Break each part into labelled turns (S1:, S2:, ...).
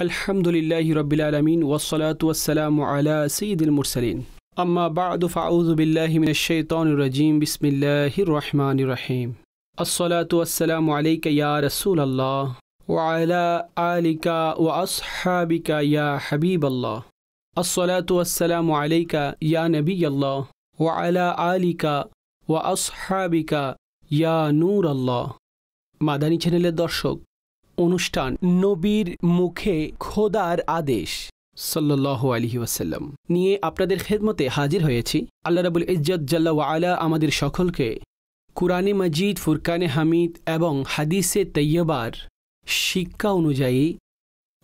S1: अल्हम्दुलिल्लाहि रब्बिल आलमीन वस्सलातु वस्सलामु अला सय्यिदिल मुरसलीन अम्मा बअदु फ़अऊज़ु बिल्लाहि मिनश शैतानिर रजीम बिस्मिल्लाहिर रहमानिर रहीम अस्सलातु वस्सलामु अलैका या रसूलल्लाह व अला आलिका व अस्हाबिका या हबीबल्लाह अस्सलातु वस्सलामु अलैका या नबियल्लाह व अला आलिका व अस्हाबिका या नूरल्लाह। মাদানী চ্যানেলের দর্শক, অনুষ্ঠান নবীর মুখে খোদার আদেশ সাল্লাল্লাহু আলাইহি ওয়াসাল্লাম নিয়ে আপনাদের খেদমতে হাজির হয়েছি। আল্লাহ রাব্বুল ইজ্জত জাল্লা ওয়া আলা আমাদের সকলকে কুরআনে মাজিদ, ফুরকানে হামিদ এবং হাদিসে তৈয়বার শিক্ষা অনুযায়ী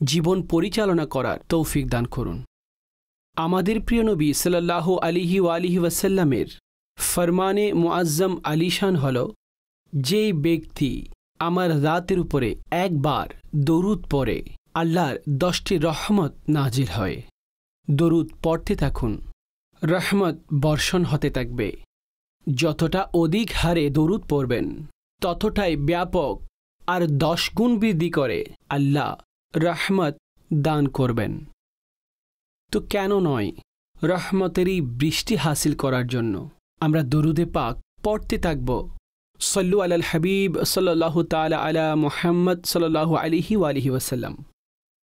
S1: জীবন পরিচালনা করার তৌফিক দান করুন। আমাদের প্রিয় নবী সাল্লাল্লাহু আলাইহি ওয়াসাল্লামের ফরমানে মুআজ্জম আলিশান হল, যেই ব্যক্তি আমার রাতের উপরে একবার দরুদ পড়ে আল্লাহর 10টি রহমত নাজিল হয়। দরুদ পড়তে থাকুন, রহমত বর্ষণ হতে থাকবে। যতটা অধিক হারে দরুদ পড়বেন ততটাই ব্যাপক আর 10 গুণ বৃদ্ধি করে আল্লাহ রহমত দান করবেন। তো কেন নয়, রহমতেরই বৃষ্টি হাসিল করার জন্য আমরা দরুদে পাক পড়তে থাকব। সল্লু আলাল হাবিব সাল্লাল্লাহু তাআলা আলা মুহাম্মদ সাল্লাল্লাহু আলাইহি ওয়াসাল্লাম।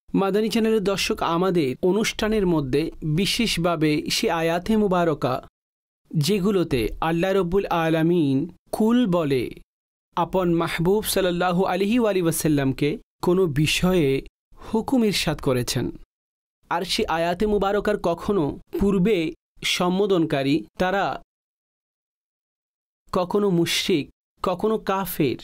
S1: মাদানী চ্যানেলের দর্শক, আমাদের অনুষ্ঠানের মধ্যে বিশেষভাবে সে আয়াতে মুবারকা যেগুলোতে আল্লাহ রব্বুল আলামিন কুল বলে আপন মাহবুব সাল্লাল্লাহু আলাইহি ওয়াসাল্লামকে কোনো বিষয়ে হুকুম ইরশাদ করেছেন। আর সে আয়াতে মুবারকার কখনো পূর্বে সম্বোধনকারী তারা কখনো মুশরিক, কখনো কাফের,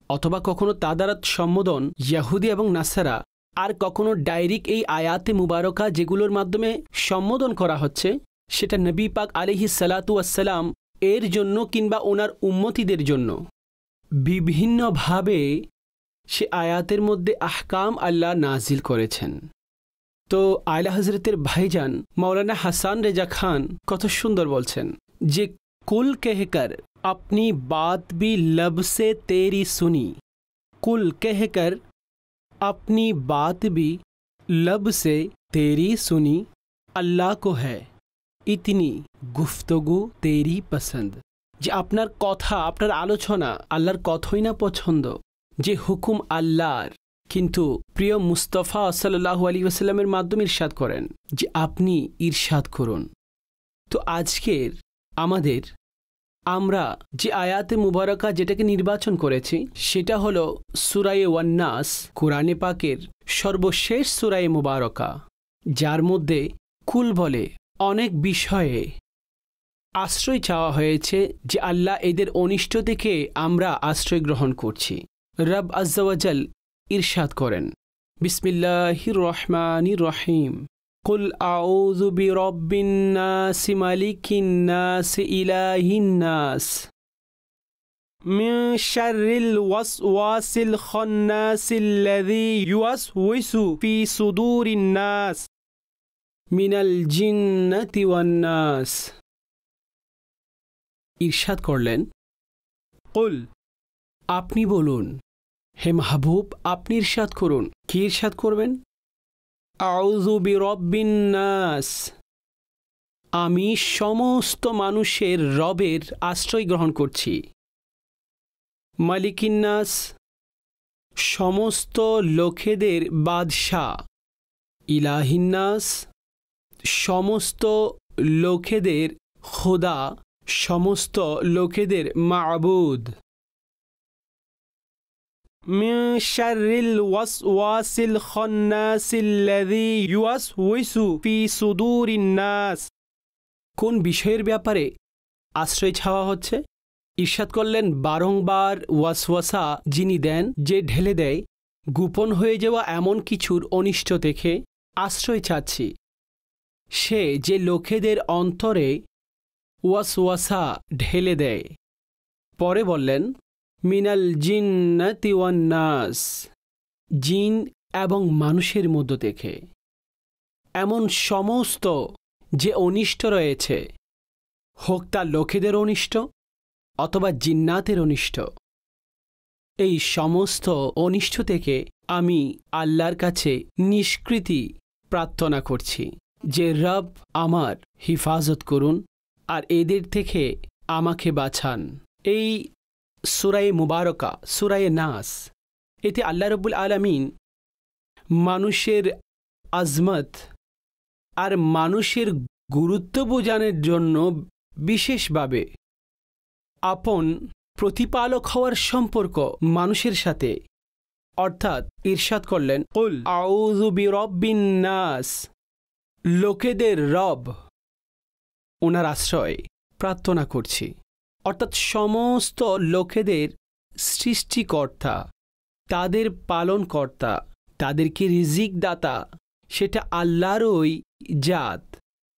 S1: অথবা কখনো তাদারাত সম্বোধন ইয়াহুদি এবং নাসারা, আর কখনো ডাইরেক্ট এই আয়াতে মুবারকা যেগুলোর মাধ্যমে সম্বোধন করা হচ্ছে সেটা নবী পাক আলাইহিস সালাতু ওয়াসসালাম এর জন্য কিংবা ওনার উম্মতিদের জন্য বিভিন্নভাবে সে আয়াতের মধ্যে আহকাম আল্লাহ নাজিল করেছেন। তো আলা হযরতের ভাইজান মাওলানা হাসান রেজা খান কত সুন্দর বলছেন যে কুল कहकर अपनी बात भी लब से तेरी सुनी, कुल कहकर अपनी बात भी लब से तेरी सुनी, अल्लाह को है इतनी गुफ्तगू तेरी पसंद। যে আপনার কথা, আপনার আলোচনা আল্লাহর কতই না পছন্দ, যে হুকুম আল্লাহর, কিন্তু প্রিয় মুস্তাফা সাল্লাল্লাহু আলাইহি ওয়াসাল্লামের মাধ্যমে ইরশাদ করেন যে আপনি ইরশাদ করুন। তো আজকের আমরা যে আয়াতে মুবারকা যেটাকে নির্বাচন করেছি সেটা হলো সূরায়ে ওয়ান-নাস, কুরআনে পাকের সর্বশেষ সূরায়ে মুবারকা, যার মধ্যে কুল বলে অনেক বিষয়ে আশ্রয় চাওয়া হয়েছে যে আল্লাহ এদের অনিষ্ট থেকে আমরা আশ্রয় গ্রহণ করছি। রব আজ্জা ওয়া জাল ইরশাদ করেন, বিসমিল্লাহির রহমানির রহিম, قل أعوذ برب الناس ملك الناس إله الناس من شر الوسواس الخناس الذي يوسوس في صدور الناس من الجنة والناس। ইরশাদ করলেন, কুল আপনি বলুন, হে মাহবুব আপনি ইরশাদ করুন। কি ইরশাদ করবেন? আউযু বিরব্বিন নাস, আমি সমস্ত মানুষের রবের আশ্রয় গ্রহণ করছি। মালিকিন নাস, সমস্ত লোকেদের বাদশাহ। ইলাহিন নাস, সমস্ত লোকেদের খোদা, সমস্ত লোকেদের মাবুদ। من شر الوسواس الخناس الذي يوسوس في صدور الناس। কোন বিষয়ের ব্যাপারে আশ্রয় চাওয়া হচ্ছে? ইরশাদ করলেন, বারংবার ওয়াসওয়াসা যিনি দেন, যে ঢেলে দেয় গোপন হয়ে যাওয়া এমন কিছুর অনিষ্ট থেকে আশ্রয় চাচ্ছি। সে যে লোকেদের অন্তরে ওয়াসওয়াসা ঢেলে দেয়। পরে বললেন, মিনাল জিন্নাতি ওয়ান নাস, জিন এবং মানুষের মধ্য থেকে এমন সমস্ত যে অনিষ্ট রয়েছে, হোক তা লোকেদের অনিষ্ট অথবা জিন্নাতের অনিষ্ট, এই সমস্ত অনিষ্ট থেকে আমি আল্লাহর কাছে নিষ্কৃতি প্রার্থনা করছি যে রব আমার হিফাজত করুন আর এদের থেকে আমাকে বাঁচান। এই সূরায়ে মুবারকা সূরায়ে নাস, এতে আল্লাহ রাব্বুল আলামিন মানুষের আজমত আর মানুষের গুরুত্ব বোঝানোর জন্য বিশেষভাবে আপন প্রতিপালক হওয়ার সম্পর্ক মানুষের সাথে অর্থাৎ ইরশাদ করলেন, কুল আউযু বিরাব্বিন নাস, লোকেদের রব ওনার আশ্রয় প্রার্থনা করছি। অর্থাৎ সমস্ত লোকেদের সৃষ্টিকর্তা, তাদের পালনকর্তা, তাদেরকে রিজিক দাতা সেটা আল্লাহরই জাত।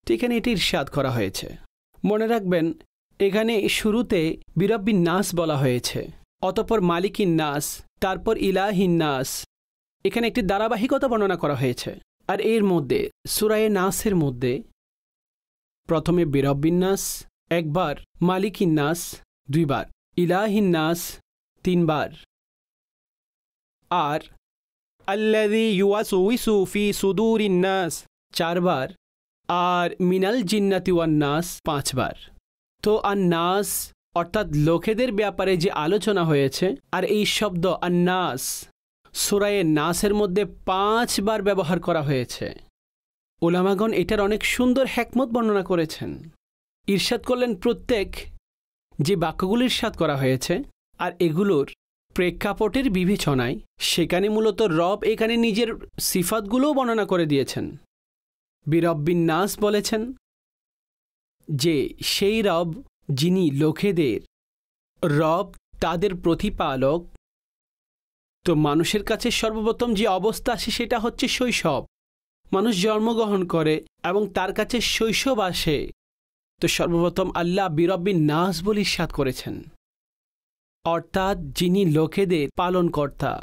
S1: তো এখানে এটি ইরশাদ করা হয়েছে। মনে রাখবেন এখানে শুরুতে বিরাব্বিন নাস বলা হয়েছে, অতঃপর মালিকিন নাস, তারপর ইলাহিন নাস। এখানে একটি ধারাবাহিকতা বর্ণনা করা হয়েছে। আর এর মধ্যে সূরায়ে নাসের মধ্যে প্রথমে বিরাব্বিন নাস একবার, মালিকিন নাস দুইবার, ইলাহিন নাস তিনবার, আর আল্লাযী ইউওয়াসউইসু ফি সুদুরিন নাস চারবার, আর মিনাল জিন্নাতি ওয়ান নাস পাঁচবার। তো আন-নাস অর্থাৎ লোকেদের ব্যাপারে যে আলোচনা হয়েছে, আর এই শব্দ আন-নাস সূরায়ে নাসের মধ্যে 5 বার ব্যবহার করা হয়েছে। উলামাগণ এটার অনেক সুন্দর হিকমত বর্ণনা করেছেন। ইরশাদ করলেন প্রত্যেক যে বাক্যগুলো ইরশাদ করা হয়েছে আর এগুলোর প্রেক্ষাপটের বিবেচনায় সেখানে মূলত রব এখানে নিজের সিফাতগুলোও বর্ণনা করে দিয়েছেন। বিরাব্বিন নাস বলেছেন যে সেই রব যিনি লোকেদের রব, তাদের প্রতিপালক। তো মানুষের কাছে সর্বপ্রথম যে অবস্থা আসে সেটা হচ্ছে শৈশব। মানুষ জন্মগ্রহণ করে এবং তার কাছে শৈশব আসে। তো সর্বপ্রথম আল্লাহ বিরাব্বিন নাস বলে ইরশাদ করেছেন, অর্থাৎ যিনি লোকেদের পালনকর্তা,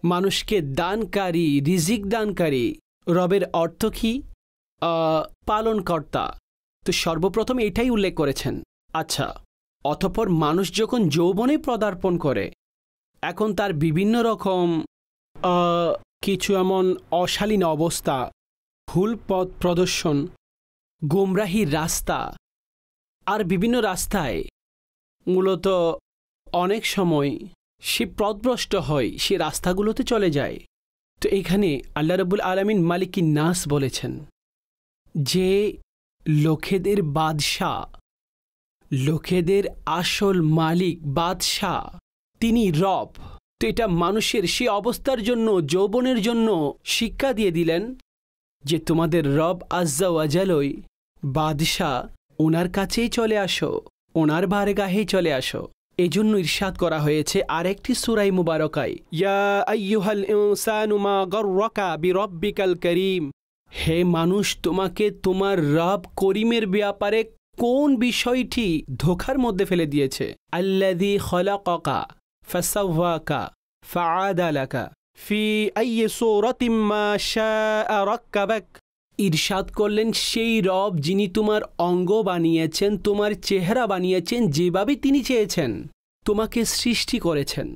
S1: মানুষকে দানকারী, রিজিক দানকারী। রবের অর্থ কি? পালনকর্তা। তো সর্বপ্রথম এটাই উল্লেখ করেছেন। আচ্ছা, অতঃপর মানুষ যখন যৌবনে পদার্পণ করে, এখন তার বিভিন্ন রকম কিছু এমন অশালীন অবস্থা, ভুল পথ প্রদর্শন, গোমরাহির রাস্তা, আর বিভিন্ন রাস্তায় মূলত অনেক সময় সে পথভ্রষ্ট হয়, সে রাস্তাগুলোতে চলে যায়। তো এখানে আল্লাহ রাব্বুল আলামিন মালিকিন নাস বলেছেন যে লোকেদের বাদশাহ, লোকেদের আসল মালিক বাদশাহ তিনি রব। তো এটা মানুষের সে অবস্থার জন্য, যৌবনের জন্য শিক্ষা দিয়ে দিলেন যে তোমাদের রব আজ্জা ওয়াজালই বাদশাহ, ওনার কাছেই চলে আসো, ওনার বারগাহেই চলে আসো। এজন্য ইরশাদ করা হয়েছে আরেকটি সূরা মুবারকায়, ইয়া আইয়ুহাল ইনসানু মা গাররাকা বিরাব্বিকাল কারীম, হে মানুষ তোমাকে তোমার রব করিমের ব্যাপারে কোন বিষয়টি ধোঁকার মধ্যে ফেলে দিয়েছে। আল্লাযী খলাকাকা ফাসাওয়াকা ফাআদালাকা ফি আইয়ি সূরাতিম মা শাআ রাক্কাবাক। ইরশাদ করলেন সেই রব যিনি তোমার অঙ্গ বানিয়েছেন, তোমার চেহারা বানিয়েছেন যেভাবে তিনি চেয়েছেন, তোমাকে সৃষ্টি করেছেন।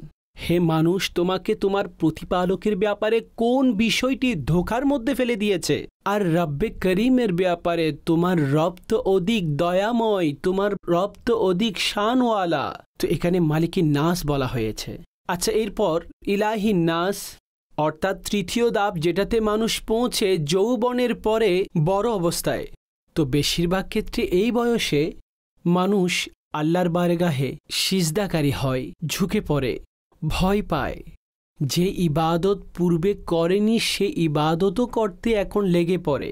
S1: হে মানুষ তোমাকে তোমার প্রতিপালকের ব্যাপারে কোন বিষয়টি ধোঁকার মধ্যে ফেলে দিয়েছে। আর রব্বে করিমের ব্যাপারে তোমার রব তো অধিক দয়াময়, তোমার রব তো অধিক শানওয়ালা। তো এখানে মালিকিন নাস বলা হয়েছে। আচ্ছা, এরপর ইলাহিন নাস অর্থাৎ তৃতীয় ধাপ, যেটাতে মানুষ পৌঁছে যৌবনের পরে বড় অবস্থায়। তো বেশিরভাগ ক্ষেত্রে এই বয়সে মানুষ আল্লাহর বারগাহে সিজদাকারী হয়, ঝুঁকে পড়ে, ভয় পায়। যে ইবাদত পূর্বে করেনি সে ইবাদতও করতে এখন লেগে পড়ে।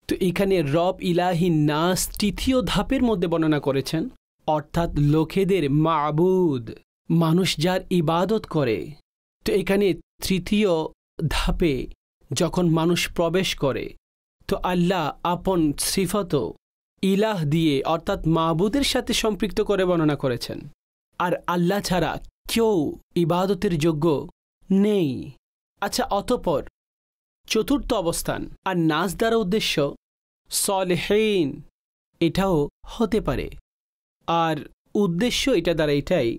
S1: তো এখানে রব ইলাহিন নাস তৃতীয় ধাপের মধ্যে বর্ণনা করেছেন, অর্থাৎ লোকেদের মাবুদ, মানুষ যার ইবাদত করে। তো এখানে তৃতীয় ধাপে যখন মানুষ প্রবেশ করে, তো আল্লাহ আপন সিফত ইলাহ দিয়ে অর্থাৎ মাবুদের সাথে সম্পৃক্ত করে বর্ণনা করেছেন। আর আল্লাহ ছাড়া কেউ ইবাদতের যোগ্য নেই। আচ্ছা, অতঃপর চতুর্থ অবস্থান আর নাস দ্বারা উদ্দেশ্য সলেহীন, এটাও হতে পারে। আর উদ্দেশ্য এটা দ্বারা এটাই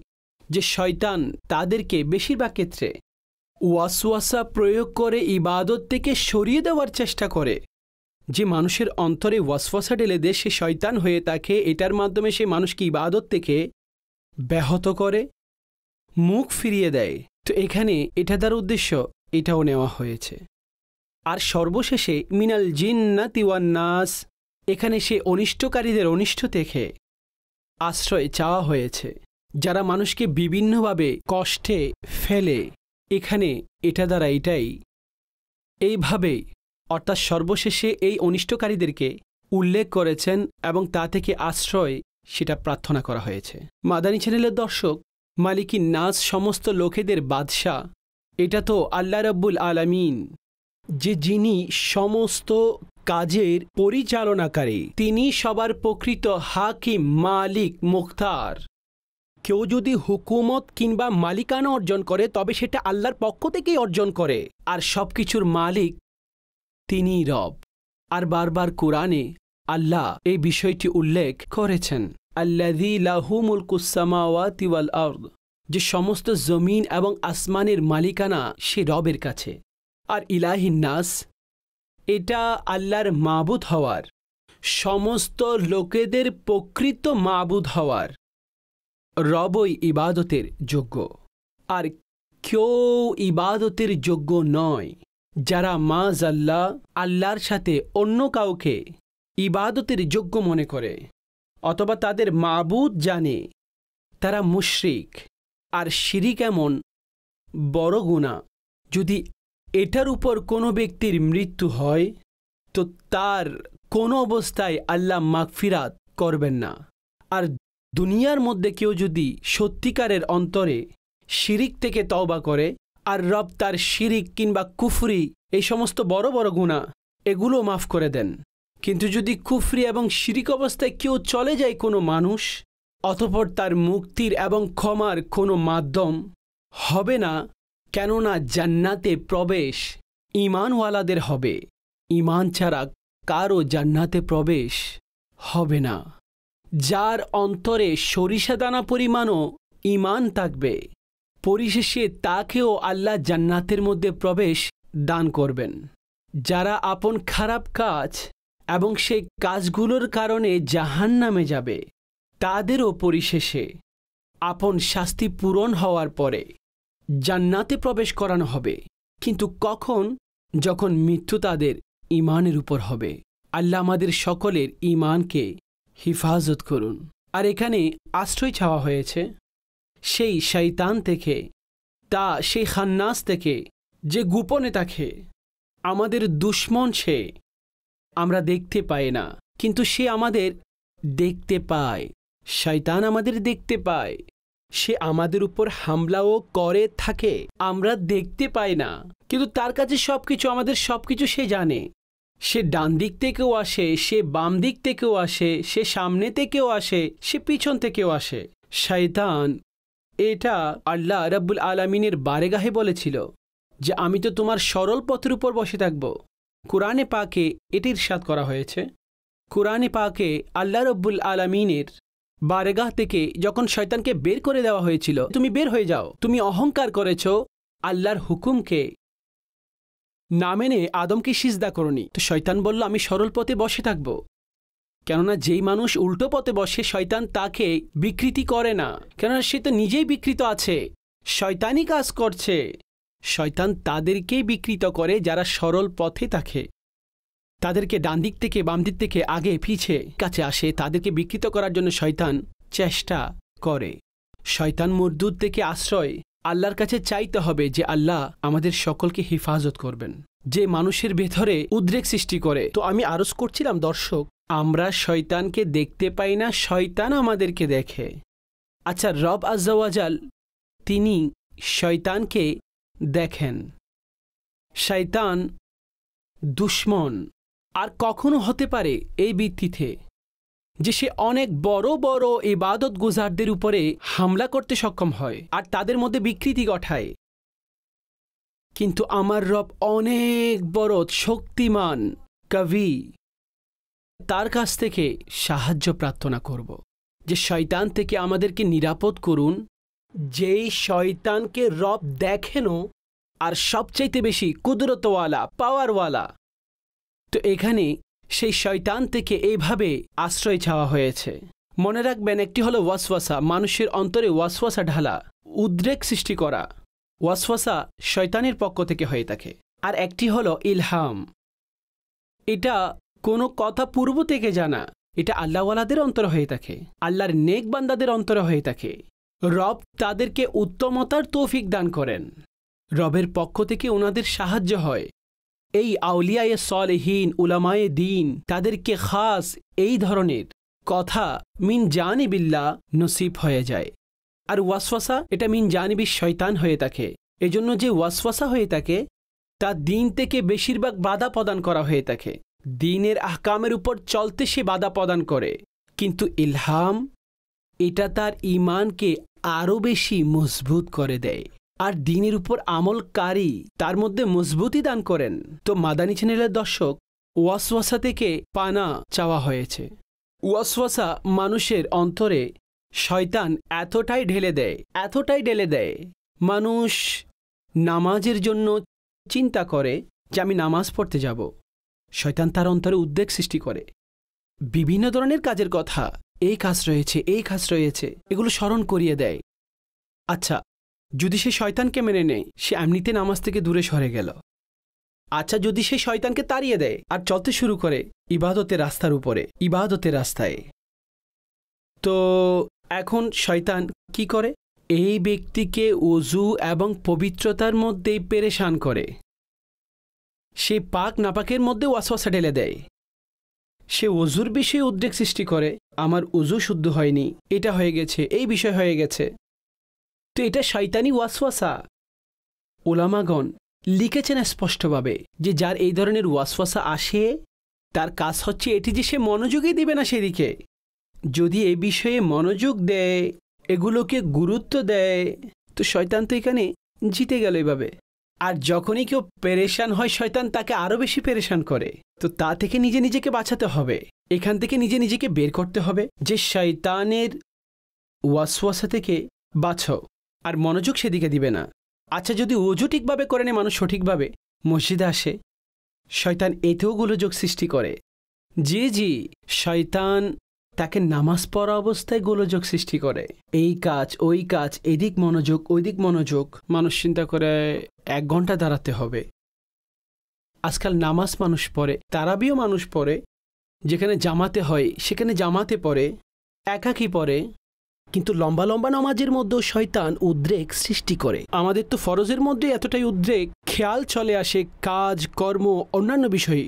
S1: যে শয়তান তাদেরকে বেশিরভাগ ক্ষেত্রে ওয়াসওয়াসা প্রয়োগ করে ইবাদত থেকে সরিয়ে দেওয়ার চেষ্টা করে। যে মানুষের অন্তরে ওয়াসওয়াসা ঢেলে দেয় সে শয়তান হয়ে থাকে। এটার মাধ্যমে সে মানুষকে ইবাদত থেকে ব্যাহত করে, মুখ ফিরিয়ে দেয়। তো এখানে এটা তার উদ্দেশ্য, এটাও নেওয়া হয়েছে। আর সর্বশেষে মিনাল জিন্নাতি ওয়ান নাস, এখানে সে অনিষ্টকারীদের অনিষ্ট থেকে আশ্রয় চাওয়া হয়েছে, যারা মানুষকে বিভিন্নভাবে কষ্টে ফেলে। এখানে এটা দ্বারা এটাই এইভাবে, অর্থাৎ সর্বশেষে এই অনিষ্টকারীদেরকে উল্লেখ করেছেন এবং তা থেকে আশ্রয় সেটা প্রার্থনা করা হয়েছে। মাদানী চ্যানেলের দর্শক, মালিকি নাস সমস্ত লোকেদের বাদশাহ, এটা তো আল্লাহ রাব্বুল আলামিন, যে যিনি সমস্ত কাজের পরিচালনাকারী, তিনি সবার প্রকৃত হাকিম, মালিক, মুখতার। কেউ যদি হুকুমত কিংবা মালিকানা অর্জন করে তবে সেটা আল্লাহর পক্ষ থেকেই অর্জন করে, আর সব কিছুর মালিক তিনিই রব। আর বারবার কোরআনে আল্লাহ এই বিষয়টি উল্লেখ করেছেন, আল্লাযী লাহু মুলকুস সামাওয়াতি ওয়াল আরদ, যে সমস্ত জমিন এবং আসমানের মালিকানা সে রবের কাছে। আর ইলাহিন নাস, এটা আল্লাহর মাবুদ হওয়ার, সমস্ত লোকেদের প্রকৃত মাবুদ হওয়ার, রবই ইবাদতের যোগ্য। আর কেউ ইবাদতের যোগ্য নয় যারা মাযাল্লাহ আল্লাহর সাথে অন্য কাউকে ইবাদতের যোগ্য মনে করে অথবা তাদের মাবুদ জানে, তারা মুশরিক। আর শিরিক এমন বড় গুনাহ, যদি এটার উপর কোনো ব্যক্তির মৃত্যু হয় তো তার কোনো অবস্থায় আল্লাহ মাগফিরাত করবেন না। আর দুনিয়ার মধ্যে কেউ যদি সত্যিকারের অন্তরে শিরিক থেকে তওবা করে আর রব তার শিরিক কিংবা কুফরি এই সমস্ত বড় বড় গুনাহ এগুলো মাফ করে দেন। কিন্তু যদি কুফরি এবং শিরিক অবস্থায় কেউ চলে যায় কোনো মানুষ, অতঃপর তার মুক্তির এবং ক্ষমার কোনো মাধ্যম হবে না, কেননা জান্নাতে প্রবেশ ঈমানওয়ালাদের হবে, ঈমান ছাড়া কারও জান্নাতে প্রবেশ হবে না। যার অন্তরে সরিষা দানা পরিমাণও ঈমান থাকবে, পরিশেষে তাকেও আল্লাহ জান্নাতের মধ্যে প্রবেশ দান করবেন। যারা আপন খারাপ কাজ এবং সেই কাজগুলোর কারণে জাহান্নামে যাবে, তাদেরও পরিশেষে আপন শাস্তি পূরণ হওয়ার পরে জান্নাতে প্রবেশ করানো হবে। কিন্তু কখন? যখন মৃত্যু তাদের ঈমানের উপর হবে। আল্লাহ আমাদের সকলের ঈমানকে হিফাজত করুন। আর এখানে আশ্রয় চাওয়া হয়েছে সেই শয়তান থেকে, সেই খান্নাস থেকে, যে গোপনে থাকে, আমাদের দুশমন সে, আমরা দেখতে পাই না কিন্তু সে আমাদের দেখতে পায়। শয়তান আমাদের দেখতে পায়, সে আমাদের উপর হামলাও করে থাকে, আমরা দেখতে পাই না কিন্তু তার কাছে সবকিছু, আমাদের সবকিছু সে জানে। সে ডান দিক থেকেও আসে, সে বাম দিক থেকেও আসে, সে সামনে থেকেও আসে, সে পিছন থেকেও আসে। শয়তান এটা আল্লাহ রাব্বুল আলামিনের বারেগাহে বলেছিল যে আমি তো তোমার সরল পথের উপর বসে থাকব। কুরআনে পাকে এটি ইরশাদ করা হয়েছে। কুরআনে পাকে আল্লাহ রাব্বুল আলামিনের বারেগাহ থেকে যখন শয়তানকে বের করে দেওয়া হয়েছিল, তুমি বের হয়ে যাও, তুমি অহংকার করেছ, আল্লাহর হুকুমকে না মেনে আদমকে সিজদা করনি। তো শয়তান বলল আমি সরল পথে বসে থাকব, কেননা যেই মানুষ উল্টো পথে বসে শয়তান তাকে বিকৃতি করে না, কেননা সে তো নিজেই বিকৃত আছে, শয়তানি কাজ করছে। শয়তান তাদেরকেই বিকৃত করে যারা সরল পথে থাকে, তাদেরকে ডান দিক থেকে বাম দিক থেকে আগে পিছে কাছে আসে, তাদেরকে বিকৃত করার জন্য শয়তান চেষ্টা করে। শয়তান মরদুদ থেকে আশ্রয় আল্লাহর কাছে চাইতে হবে যে আল্লাহ আমাদের সকলকে হেফাজত করবেন। যে মানুষের ভেতরে উদ্রেক সৃষ্টি করে, তো আমি আরজ করছিলাম দর্শক, আমরা শয়তানকে দেখতে পাই না, শয়তান আমাদেরকে দেখে। আচ্ছা, রব আজ্জা ওয়াজাল তিনি শয়তানকে দেখেন। শয়তান দুশমন আর কখনো হতে পারে এই ভিত্তিতে যে সে অনেক বড় বড় ইবাদত গুজারদের উপরে হামলা করতে সক্ষম হয় আর তাদের মধ্যে বিকৃতি ঘটায়। কিন্তু আমার রব অনেক বড় শক্তিমান কবি, তার কাছ থেকে সাহায্য প্রার্থনা করব যে শয়তান থেকে আমাদেরকে নিরাপদ করুন, যেই শয়তানকে রব দেখেনও আর সবচাইতে বেশি কুদরতওয়ালা, পাওয়ারওয়ালা, তো এখানে সেই শয়তান থেকে এইভাবে আশ্রয় চাওয়া হয়েছে। মনে রাখবেন, একটি হলো ওয়াসওয়াসা, মানুষের অন্তরে ওয়াসওয়াসা ঢালা, উদ্রেক সৃষ্টি করা, ওয়াসওয়াসা শয়তানের পক্ষ থেকে হয়ে থাকে। আর একটি হলো ইলহাম, এটা কোনো কথা পূর্ব থেকে জানা, এটা আল্লাহওয়ালাদের অন্তরে হয়ে থাকে, আল্লাহর নেক বান্দাদের অন্তরে হয়ে থাকে। রব তাদেরকে উত্তমতার তৌফিক দান করেন, রবের পক্ষ থেকে ওনাদের সাহায্য হয়। এই আউলিয়ায়ে সালেহীন, উলামায়ে দিন, তাদেরকে খাস এই ধরনের কথা মিন জানিবিল্লাহ নসিব হয়ে যায়। আর ওয়াসওয়াসা এটা মিন জানিবি শয়তান হয়ে থাকে। এজন্য যে ওয়াসওয়াসা হয়ে থাকে তা দিন থেকে বেশিরভাগ বাধা প্রদান করা হয়ে থাকে, দিনের আহকামের উপর চলতে সে বাধা প্রদান করে। কিন্তু ইলহাম এটা তার ঈমানকে আরও বেশি মজবুত করে দেয় আর দিনের উপর আমলকারী তার মধ্যে মজবুতি দান করেন। তো মাদানী চ্যানেলের দর্শক, ওয়াসওয়াসা থেকে পানা চাওয়া হয়েছে। ওয়াসওয়াসা মানুষের অন্তরে শয়তান এতটাই ঢেলে দেয়, মানুষ নামাজের জন্য চিন্তা করে যে আমি নামাজ পড়তে যাব, শয়তান তার অন্তরে উদ্বেগ সৃষ্টি করে। বিভিন্ন ধরনের কাজের কথা, এই কাজ রয়েছে, এগুলো স্মরণ করিয়ে দেয়। আচ্ছা, যদি সে শয়তানকে মেনে নেয়, সে এমনিতে নামাজ থেকে দূরে সরে গেল। আচ্ছা, যদি সে শয়তানকে তাড়িয়ে দেয় আর চলতে শুরু করে ইবাদতের রাস্তায়, তো এখন শয়তান কি করে? এই ব্যক্তিকে ওযু এবং পবিত্রতার মধ্যেই পেরেশান করে। সে পাক নাপাকের মধ্যে ওয়াসওয়াসা ঢেলে দেয়। সে ওযুর বিষয়ে উদ্বেগ সৃষ্টি করে, আমার ওযু শুদ্ধ হয়নি, এটা হয়ে গেছে, এই বিষয় হয়ে গেছে। তো এটা শয়তানি ওয়াসওয়াসা। উলামাগণ লিখেছেন স্পষ্টভাবে যে যার এই ধরনের ওয়াসওয়াসা আসে তার কাজ হচ্ছে এটি যে সে মনোযোগই দিবে না সেদিকে। যদি এ বিষয়ে মনোযোগ দেয়, এগুলোকে গুরুত্ব দেয়, তো শয়তান তো এখানে জিতে গেল এভাবে। আর যখনই কেউ পেরেশান হয়, শয়তান তাকে আরও বেশি পেরেশান করে। তো তা থেকে নিজেকে বাঁচাতে হবে, এখান থেকে নিজেকে বের করতে হবে যে শয়তানের ওয়াসওয়াসা থেকে বাঁচো আর মনোযোগ সেদিকে দিবে না। আচ্ছা, যদি ওযু ঠিকভাবে করে নেয় মানুষ, সঠিকভাবে মসজিদে আসে, শয়তান এতেও গোলযোগ সৃষ্টি করে। জি, শয়তান তাকে নামাজ পড়া অবস্থায় গোলযোগ সৃষ্টি করে, এই কাজ ওই কাজ, এদিক মনোযোগ ওইদিক মনোযোগ। মানুষ চিন্তা করে 1 ঘন্টা দাঁড়াতে হবে। আজকাল নামাজ মানুষ পড়ে, তারাবিও মানুষ পড়ে, যেখানে জামাতে হয় সেখানে জামাতে পড়ে, একাকী পড়ে, কিন্তু লম্বা নামাজের মধ্যেও শয়তান উদ্রেক সৃষ্টি করে। আমাদের তো ফরজের মধ্যে এতটাই উদ্রেক, খেয়াল চলে আসে কাজ কর্ম অন্যান্য বিষয়ে।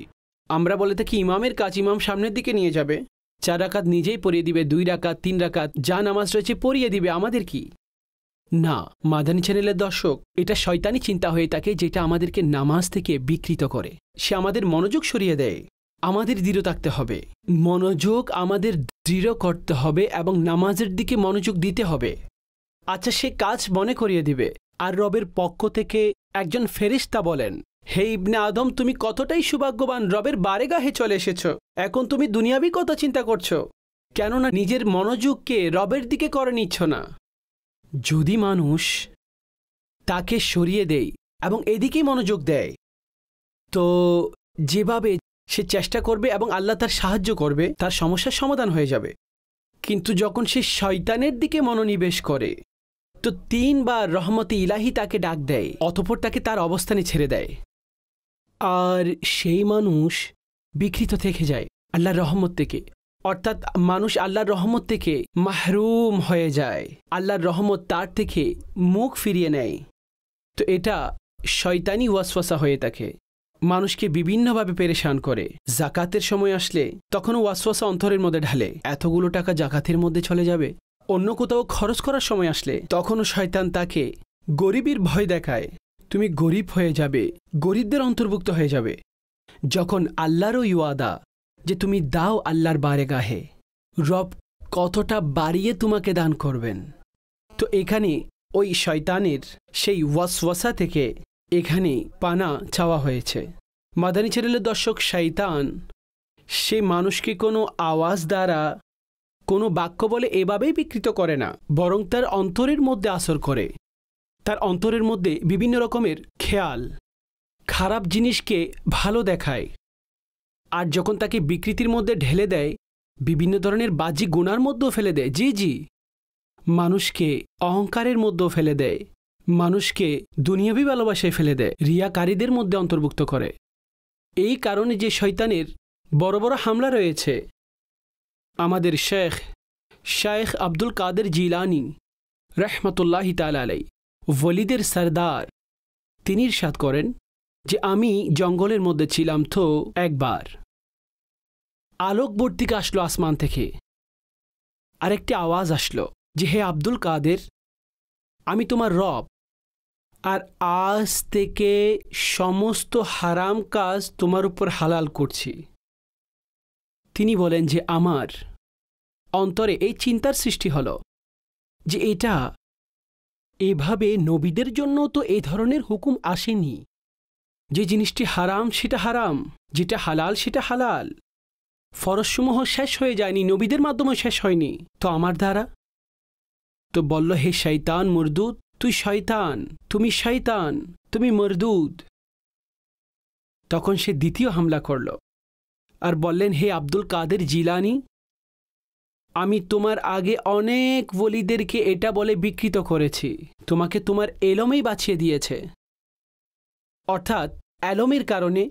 S1: আমরা বলে থাকি ইমামের কাজ, ইমাম সামনের দিকে নিয়ে যাবে, 4 রাকাত নিজেই পড়িয়ে দিবে, 2 রাকাত 3 রাকাত যা নামাজ রয়েছে পড়িয়ে দিবে, আমাদের কি? না, মাদানী চ্যানেলের দর্শক, এটা শয়তানি চিন্তা হয়ে থাকে যেটা আমাদেরকে নামাজ থেকে বিকৃত করে। সে আমাদের মনোযোগ সরিয়ে দেয়। আমাদের দৃঢ় থাকতে হবে, মনোযোগ আমাদের দৃঢ় করতে হবে এবং নামাজের দিকে মনোযোগ দিতে হবে। আচ্ছা, সে কাজ মনে করিয়ে দিবে, আর রবের পক্ষ থেকে একজন ফেরেশতা বলেন, হে ইবনে আদম, তুমি কতটাই সৌভাগ্যবান, রবের বারেগাহে চলে এসেছ। এখন তুমি দুনিয়াবি কথা চিন্তা করছো, কেননা নিজের মনোযোগকে রবের দিকে করে নিচ্ছ না। যদি মানুষ তাকে সরিয়ে দেয় এবং এদিকেই মনোযোগ দেয়, তো যেভাবে সে চেষ্টা করবে এবং আল্লাহ তার সাহায্য করবে, তার সমস্যার সমাধান হয়ে যাবে। কিন্তু যখন সে শয়তানের দিকে মনোনিবেশ করে, তো 3 বার রহমতে ইলাহি তাকে ডাক দেয়, অতঃপর তাকে তার অবস্থানে ছেড়ে দেয়, আর সেই মানুষ বিকৃত থেকে যায় আল্লাহর রহমত থেকে। অর্থাৎ মানুষ আল্লাহর রহমত থেকে মাহরুম হয়ে যায়, আল্লাহর রহমত তার থেকে মুখ ফিরিয়ে নেয়। তো এটা শয়তানি ওয়াসওয়াসা হয়ে থাকে, মানুষকে বিভিন্নভাবে পেরেশান করে। জাকাতের সময় আসলে তখনও ওয়াসওয়াসা অন্তরের মধ্যে ঢালে, এতগুলো টাকা জাকাতের মধ্যে চলে যাবে। অন্য কোথাও খরচ করার সময় আসলে তখনও শয়তান তাকে গরিবের ভয় দেখায়, তুমি গরিব হয়ে যাবে, গরিবদের অন্তর্ভুক্ত হয়ে যাবে। যখন আল্লাহরও ওয়াদা যে তুমি দাও আল্লাহর বারেগাহে, রব কতটা বাড়িয়ে তোমাকে দান করবেন। তো এখানে ওই শয়তানের সেই ওয়াসওয়াসা থেকে এখানে পানা চাওয়া হয়েছে। মাদানী চ্যানেলের দর্শক, শয়তান সে মানুষকে কোনো আওয়াজ দ্বারা, কোনো বাক্য বলে এভাবেই বিকৃত করে না, বরং তার অন্তরের মধ্যে আসর করে। তার অন্তরের মধ্যে বিভিন্ন রকমের খেয়াল, খারাপ জিনিসকে ভালো দেখায়। আর যখন তাকে বিকৃতির মধ্যে ঢেলে দেয়, বিভিন্ন ধরনের বাহ্যিক গুনার মধ্যেও ফেলে দেয়। জি, মানুষকে অহংকারের মধ্যেও ফেলে দেয়, মানুষকে দুনিয়াবি ভালোবাসায় ফেলে দেয়, রিয়াকারীদের মধ্যে অন্তর্ভুক্ত করে। এই কারণে যে শয়তানের বড় বড় হামলা রয়েছে, আমাদের শায়েখ আব্দুল কাদের জিলানী রহমতুল্লাহি তাআলা আলাইহি, ওয়ালিদের সরদার, তিনি ইরশাদ করেন যে আমি জঙ্গলের মধ্যে ছিলাম, তো একবার আলোকবর্তিকা আসলো আসমান থেকে। আরেকটি আওয়াজ আসলো যে হে আব্দুল কাদের, আমি তোমার রব, আর আজ থেকে সমস্ত হারাম কাজ তোমার উপর হালাল করছি। তিনি বলেন যে আমার অন্তরে এই চিন্তার সৃষ্টি হলো যে এটা এভাবে নবীদের জন্য তো এই ধরনের হুকুম আসেনি। যে জিনিসটি হারাম সেটা হারাম, যেটা হালাল সেটা হালাল। ফরজসমূহ শেষ হয়ে যায়নি, নবীদের মাধ্যমে শেষ হয়নি, তো আমার দ্বারা? তো বলল, হে শয়তান মরদুদ, তুই শয়তান, তুমি শয়তান, তুমি মরদুদ। তখন সে দ্বিতীয় হামলা করল আর বললেন, হে আব্দুল কাদের জিলানী, আমি তোমার আগে অনেক ওলিদেরকে এটা বলে বিকৃত করেছি, তোমাকে তোমার এলমেই বাঁচিয়ে দিয়েছে। অর্থাৎ এলমের কারণে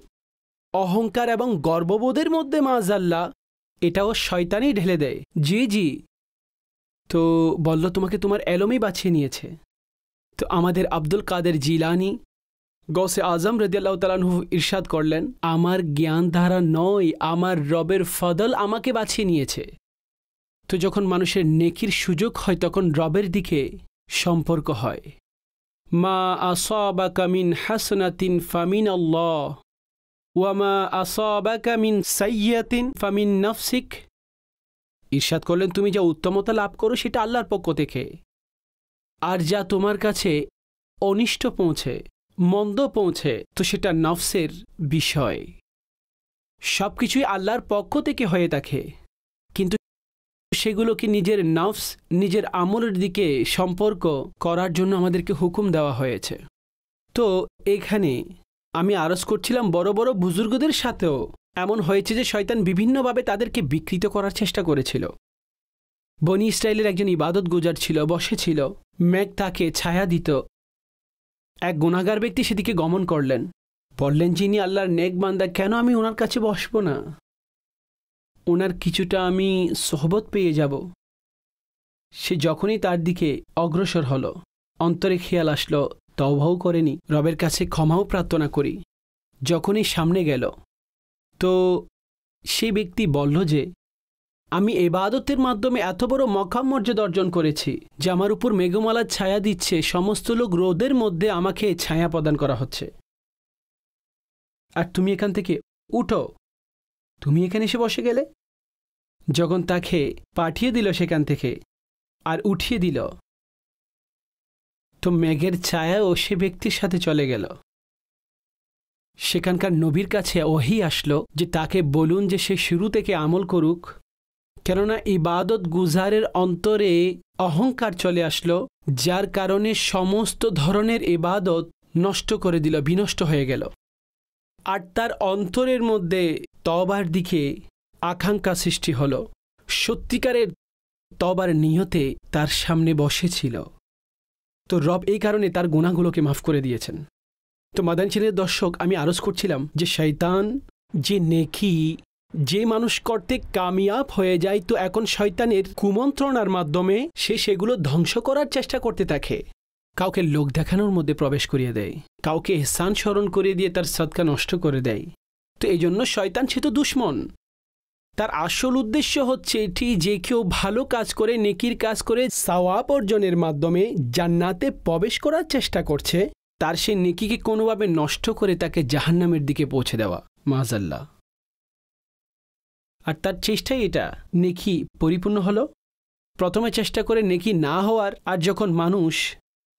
S1: অহংকার এবং গর্ববোধের মধ্যে মাযাল্লাহ এটাও শয়তানই ঢেলে দেয়। জি, তো বলল তোমাকে তোমার এলমেই বাঁচিয়ে নিয়েছে। তো আমাদের আব্দুল কাদের জিলানী গৌসে আজম রাদিয়াল্লাহু তাআলা আনহু ইরশাদ করলেন, আমার জ্ঞান ধারা নয়, আমার রবের ফদল আমাকে বাঁচিয়ে নিয়েছে। তো যখন মানুষের নেকির সুযোগ হয় তখন রবের দিকে সম্পর্ক হয়। মা আসাবাকা মিন হাসনাতিন ফামিন আল্লাহ ওয়া মা আসাবাকা মিন সাইয়্যাতিন ফামিন নাফসিক। ইরশাদ করলেন, তুমি যা উত্তমতা লাভ করো সেটা আল্লাহর পক্ষ থেকে, আর যা তোমার কাছে অনিষ্ট পৌঁছে, মন্দ পৌঁছে, তো সেটা নফসের বিষয়। সব কিছুই আল্লাহর পক্ষ থেকে হয়ে থাকে, কিন্তু সেগুলোকে নিজের নফস, নিজের আমলের দিকে সম্পর্ক করার জন্য আমাদেরকে হুকুম দেওয়া হয়েছে। তো এখানে আমি আরজ করছিলাম, বড় বড় বুজুর্গদের সাথেও এমন হয়েছে যে শয়তান বিভিন্নভাবে তাদেরকে বিকৃত করার চেষ্টা করেছিল। বনি ইসরায়েলের একজন ইবাদত গুজার ছিল, বসেছিল, মেঘ তাকে ছায়া দিত। এক গুনাহগার ব্যক্তি সেদিকে গমন করলেন, বললেন, যিনি আল্লাহর নেক বান্দা, কেন আমি ওনার কাছে বসব না? ওনার কিছুটা আমি সোহবত পেয়ে যাব। সে যখনই তার দিকে অগ্রসর হলো, অন্তরে খেয়াল আসলো, তওবাও করেনি, রবের কাছে ক্ষমাও প্রার্থনা করি। যখনই সামনে গেল, তো সেই ব্যক্তি বলল যে আমি ইবাদতের মাধ্যমে এত বড় মকাম মর্যাদা অর্জন করেছি যে আমার উপর মেঘমালার ছায়া দিচ্ছে, সমস্ত লোক রোদের মধ্যে আমাকে ছায়া প্রদান করা হচ্ছে, আর তুমি এখান থেকে উঠো, তুমি এখানে এসে বসে গেলে। যখন তাকে পাঠিয়ে দিল সেখান থেকে আর উঠিয়ে দিল, তো মেঘের ছায়াও সে ব্যক্তির সাথে চলে গেল। সেখানকার নবীর কাছে ওহী আসলো যে তাকে বলুন যে সে শুরু থেকে আমল করুক, কেননা ইবাদত গুজারের অন্তরে অহংকার চলে আসলো, যার কারণে সমস্ত ধরনের ইবাদত নষ্ট করে দিল, বিনষ্ট হয়ে গেল। আর তার অন্তরের মধ্যে তওবার দিকে আকাঙ্ক্ষা সৃষ্টি হলো, সত্যিকারের তওবার নিয়তে তার সামনে বসেছিল। তো রব এই কারণে তার গুনাহগুলোকে মাফ করে দিয়েছেন। তো মাদানী চ্যানেলের দর্শক, আমি আরজ করছিলাম যে শয়তান যে নেকি যে মানুষ করতে কামিয়াব হয়ে যায়, তো এখন শয়তানের কুমন্ত্রণার মাধ্যমে সে সেগুলো ধ্বংস করার চেষ্টা করতে থাকে। কাউকে লোক দেখানোর মধ্যে প্রবেশ করিয়ে দেয়, কাউকে ইহসান স্মরণ করিয়ে দিয়ে তার সদকা নষ্ট করে দেয়। তো এই জন্য শয়তান সে তো দুশ্মন। তার আসল উদ্দেশ্য হচ্ছে এটি যে কেউ ভালো কাজ করে, নেকির কাজ করে সওয়াব অর্জনের মাধ্যমে জান্নাতে প্রবেশ করার চেষ্টা করছে, তার সে নেকিকে কোনোভাবে নষ্ট করে তাকে জাহান্নামের দিকে পৌঁছে দেওয়া, মাযাল্লাহ। আর তার চেষ্টাই এটা, নেকি পরিপূর্ণ হলো, প্রথমে চেষ্টা করে নেকি না হওয়ার, আর যখন মানুষ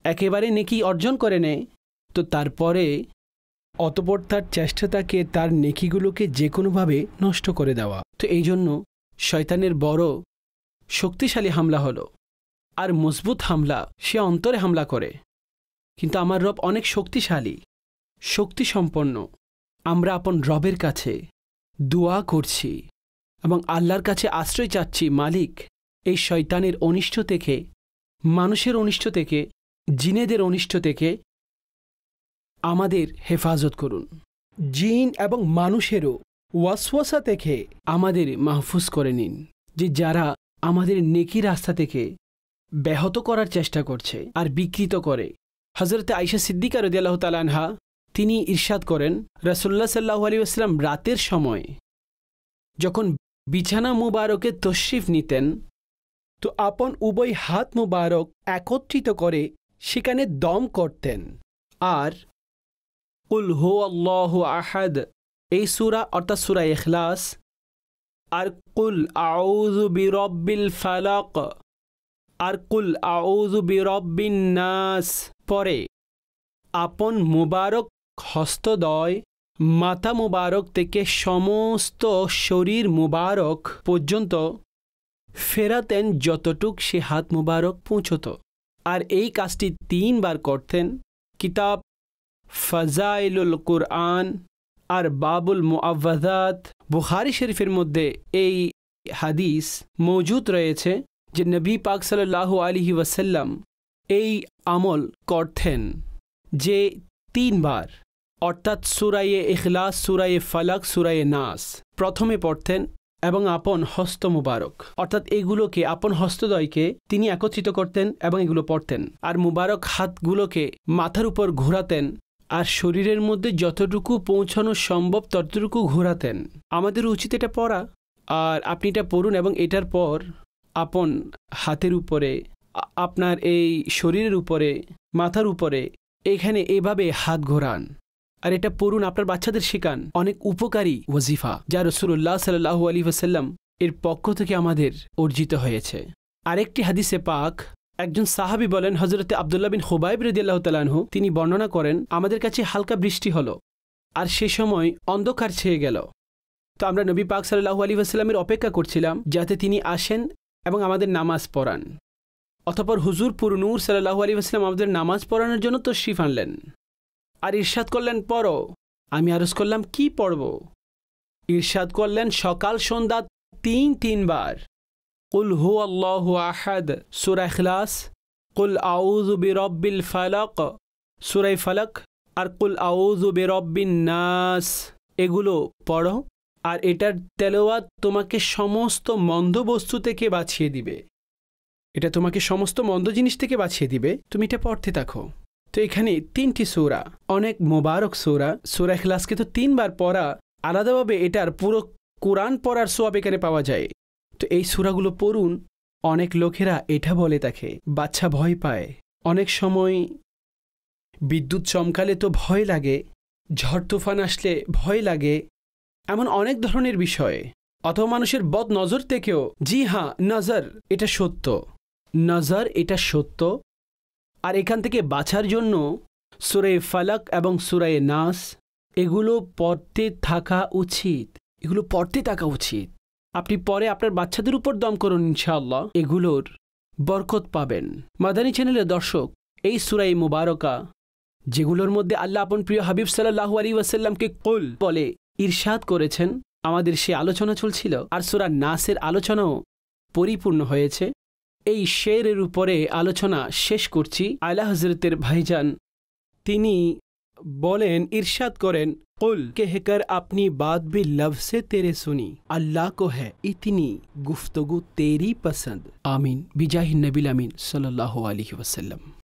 S1: একেবারে নেকি অর্জন করে নেয়, তো তারপরে অতঃপর তার চেষ্টা থাকে তার নেকিগুলোকে যে কোনোভাবে নষ্ট করে দেওয়া। তো এই জন্য শয়তানের বড় শক্তিশালী হামলা হলো, আর মজবুত হামলা সে অন্তরে হামলা করে। কিন্তু আমার রব অনেক শক্তিশালী, শক্তিসম্পন্ন। আমরা আপন রবের কাছে দোয়া করছি এবং আল্লাহর কাছে আশ্রয় চাচ্ছি, মালিক এই শয়তানের অনিষ্ট থেকে, মানুষের অনিষ্ট থেকে, জিনেদের অনিষ্ট থেকে আমাদের হেফাজত করুন। জিন এবং মানুষেরও ওয়াসওয়াসা থেকে আমাদের মাহফুজ করে নিন, যে যারা আমাদের নেকি রাস্তা থেকে ব্যাহত করার চেষ্টা করছে আর বিকৃত করে। হযরত আয়েশা সিদ্দিকা রাদিয়াল্লাহু তাআলা আনহা তিনি ইরশাদ করেন, রাসূলুল্লাহ সাল্লাল্লাহু আলাইহি ওয়াসাল্লাম রাতের সময় যখন বিছানা মুবারকে তশরিফ নিতেন, তো আপন উভয় হাত মুবারক একত্রিত করে সেখানে দম করতেন আর কুল হুয়াল্লাহু আহাদ এই সূরা অর্থাৎ সূরা ইখলাস আর কুল আউযু বিরাব্বিল ফালাক আর কুল আউযু বিরাব্বিন নাস পরে আপন মুবারক হস্তদ্বয় মাথা মুবারক থেকে সমস্ত শরীর মুবারক পর্যন্ত ফেরাতেন যতটুক সে হাত মুবারক পৌঁছত। আর এই কাজটি 3 বার করতেন। কিতাব ফাজাইলুল কুরআন আর বাবুল মুআওয়াযাত বুখারী শরীফের মধ্যে এই হাদিস মৌজুদ রয়েছে যে নবী পাক সাল্লাল্লাহু আলাইহি ওয়াসাল্লাম এই আমল করতেন যে 3 বার, অর্থাৎ সূরায়ে ইখলাস, সূরায়ে ফালাক, সূরায়ে নাস প্রথমে পড়তেন এবং আপন হস্ত মুবারক অর্থাৎ এগুলোকে আপন হস্তদ্বয়কে তিনি একত্রিত করতেন এবং এগুলো পড়তেন। আর মুবারক হাতগুলোকে মাথার উপর ঘোরাতেন আর শরীরের মধ্যে যতটুকু পৌঁছানো সম্ভব ততটুকু ঘোরাতেন। আমাদের উচিত এটা পড়া, আর আপনি এটা পড়ুন এবং এটার পর আপন হাতের উপরে, আপনার এই শরীরের উপরে, মাথার উপরে এখানে এভাবে হাত ঘোরান আর এটা পড়ুন, আপনার বাচ্চাদের শেখান। অনেক উপকারী ওয়াজিফা যা রাসূলুল্লাহ সাল্লাল্লাহু আলাইহি ওয়াসাল্লাম এর পক্ষ থেকে আমাদের অর্জিত হয়েছে। আরেকটি হাদিসে পাক একজন সাহাবী বলেন, হযরতে আব্দুল্লাহ বিন খুবাইব রাদিয়াল্লাহু তাআলা আনহু তিনি বর্ণনা করেন, আমাদের কাছে হালকা বৃষ্টি হলো আর সে সময় অন্ধকার ছেয়ে গেল। তো আমরা নবী পাক সাল্লাল্লাহু আলাইহি ওয়াসাল্লামের অপেক্ষা করছিলাম যাতে তিনি আসেন এবং আমাদের নামাজ পড়ান। অতঃপর হুজুর পুরো নূর সাল্লাল্লাহু আলাইহি ওয়াসাল্লাম আমাদের নামাজ পড়ানোর জন্য তশরিফ আনলেন আর ইরশাদ করলেন, পড়ো। আমি আরজ করলাম, কি পড়ব? ইরশাদ করলেন, সকাল সন্ধ্যা 3 বার কুল হুয়াল্লাহু আহাদ সূরা ইখলাস, কুল আউযু বিরাব্বিল ফালাক সূরা ফালাক আর কুল আউযু বিরাব্বিন নাস এগুলো পড়ো। আর এটার তেলাওয়াত তোমাকে সমস্ত মন্দ বস্তু থেকে বাঁচিয়ে দিবে, এটা তোমাকে সমস্ত মন্দ জিনিস থেকে বাঁচিয়ে দিবে, তুমি এটা পড়তে থাকো। তো এখানে 3টি সূরা, অনেক মোবারক সূরা। সূরা ইখলাসকে তো 3 বার পড়া, আলাদাভাবে এটার পুরো কোরআন পড়ার সওয়াব এখানে পাওয়া যায়। তো এই সূরাগুলো পড়ুন। অনেক লোকেরা এটা বলে থাকে বাচ্চা ভয় পায়, অনেক সময় বিদ্যুৎ চমকালে তো ভয় লাগে, ঝড় তুফান আসলে ভয় লাগে, এমন অনেক ধরনের বিষয়, অথবা মানুষের বদ নজর থেকেও। জি হ্যাঁ, নজর এটা সত্য, নজর এটা সত্য। আর এখান থেকে বাঁচার জন্য সূরা ফালাক এবং সূরা নাস এগুলো পড়তে থাকা উচিত, এগুলো পড়তে থাকা উচিত। আপনি পরে আপনার বাচ্চাদের উপর দম করুন, ইনশাআল্লাহ এগুলোর বরকত পাবেন। মাদানী চ্যানেলের দর্শক, এই সূরা মুবারকা যেগুলোর মধ্যে আল্লাহ আপন প্রিয় হাবিব সাল্লাল্লাহু আলাইহি ওয়াসাল্লামকে কুল বলে ইরশাদ করেছেন, আমাদের সে আলোচনা চলছিল। আর সূরা নাসের আলোচনাও পরিপূর্ণ হয়েছে। এই শেরের উপরে আলোচনা শেষ করছি। আলা হযরতের ভাইজান তিনি বলেন, ইরশাদ করেন, কুল कहकर अपनी बात भी लफ्ज़ से तेरे सुनी, अल्लाह को है इतनी गुफ्तगू तेरी पसंद। आमीन बिजाहि नबी अमीन सल्लल्लाहु अलैहि वसल्लम।